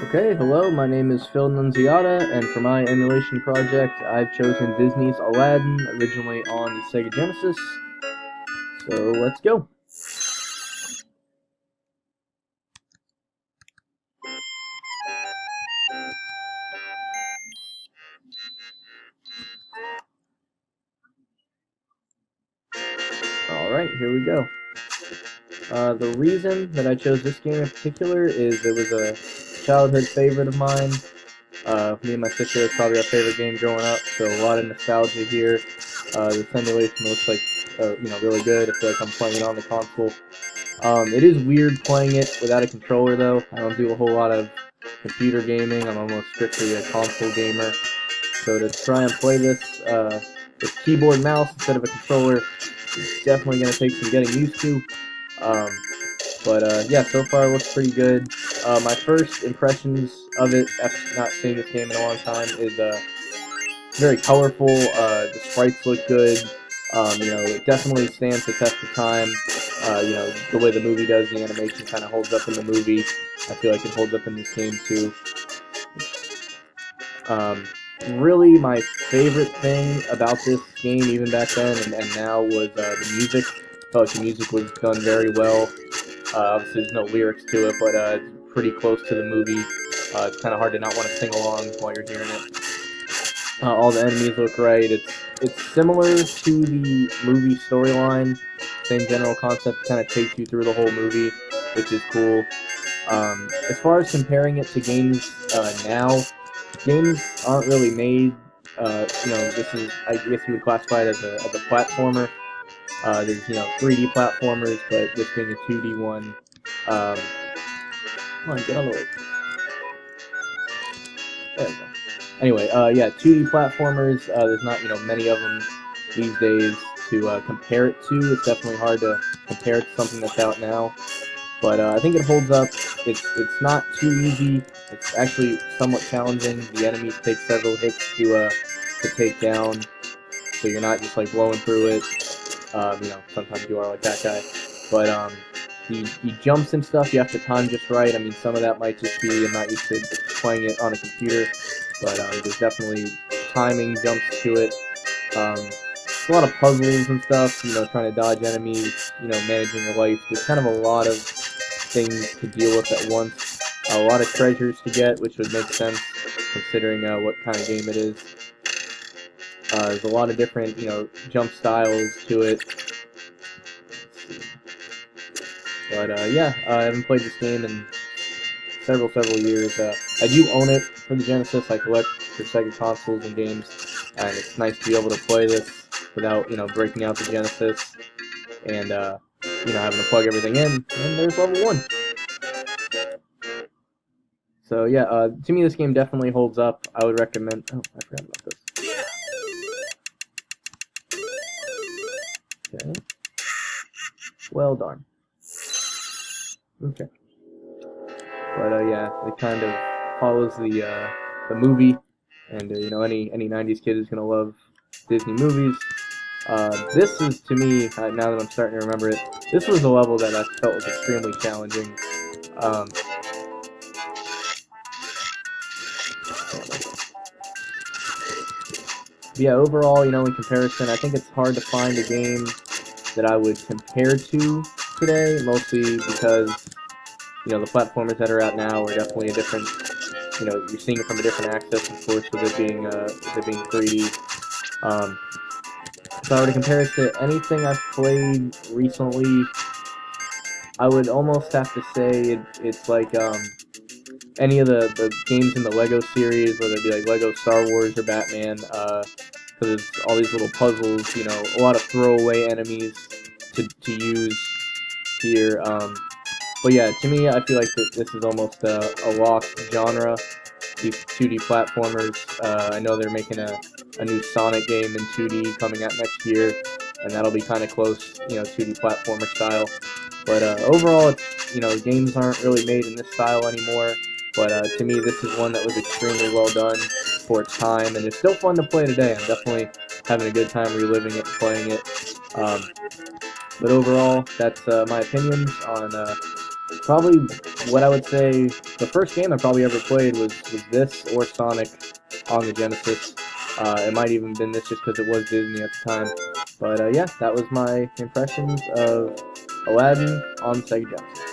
Okay, hello, my name is Phil Nunziata, and for my emulation project, I've chosen Disney's Aladdin, originally on the Sega Genesis. So let's go. Alright, here we go. The reason that I chose this game in particular is it was a childhood favorite of mine. Me and my sister, it's probably our favorite game growing up, so a lot of nostalgia here. The emulation looks like, really good. I feel like I'm playing it on the console. It is weird playing it without a controller, though. I don't do a whole lot of computer gaming. I'm almost strictly a console gamer. So to try and play this with keyboard and mouse instead of a controller is definitely going to take some getting used to. Um, but yeah, so far it looks pretty good. My first impressions of it, after not seeing this game in a long time, is very colorful. The sprites look good. It definitely stands the test of time. The way the movie does, the animation kind of holds up in the movie. I feel like it holds up in this game too. Um, really, my favorite thing about this game, even back then and now, was the music. I felt like the music was done very well. Obviously, there's no lyrics to it, but it's pretty close to the movie. It's kind of hard to not want to sing along while you're hearing it. All the enemies look right. It's similar to the movie storyline. Same general concept, kind of takes you through the whole movie, which is cool. As far as comparing it to games now, games aren't really made. This is, I guess you would classify it as a platformer. There's 3D platformers, but this being a 2D one. Um, Come on, get on the way. There we go. Anyway, yeah, 2D platformers. There's not many of them these days to compare it to. It's definitely hard to compare it to something that's out now. But I think it holds up. It's not too easy. It's actually somewhat challenging. The enemies take several hits to take down, so you're not just like blowing through it. Sometimes you are like that guy. But the jumps and stuff you have to time just right. I mean, some of that might just be I'm not used to playing it on a computer, but there's definitely timing jumps to it. It's a lot of puzzles and stuff. Trying to dodge enemies. Managing your life. There's kind of a lot of things to deal with at once. A lot of treasures to get, which would make sense considering what kind of game it is. There's a lot of different, jump styles to it. But yeah, I haven't played this game in several years. I do own it for the Genesis. I collect for Sega consoles and games, and it's nice to be able to play this without, breaking out the Genesis and, having to plug everything in. And there's level 1. So yeah, to me this game definitely holds up. I would recommend. Oh, I forgot about this. Okay. Well done. Okay. But yeah, it kind of follows the movie, and any '90s kid is gonna love Disney movies. This is to me now that I'm starting to remember it. This was a level that I felt was extremely challenging. Um, yeah, overall, in comparison, I think it's hard to find a game that I would compare to today, mostly because the platformers that are out now are definitely a different. You're seeing it from a different access, of course, with it being 3D. If I were to compare it to anything I've played recently, I would almost have to say it's like any of the games in the Lego series, whether it be like Lego Star Wars or Batman, because it's all these little puzzles, a lot of throwaway enemies to use here. But yeah, to me, I feel like this is almost a lost genre, these 2D platformers. I know they're making a new Sonic game in 2D coming out next year, and that'll be kind of close, 2D platformer style. But overall, games aren't really made in this style anymore. But to me, this is one that was extremely well done for its time, and it's still fun to play today. I'm definitely having a good time reliving it and playing it. But overall, that's my opinions on Probably what I would say the first game I probably ever played was this or Sonic on the Genesis. It might even been this just because it was Disney at the time. But yeah, that was my impressions of Aladdin on Sega Genesis.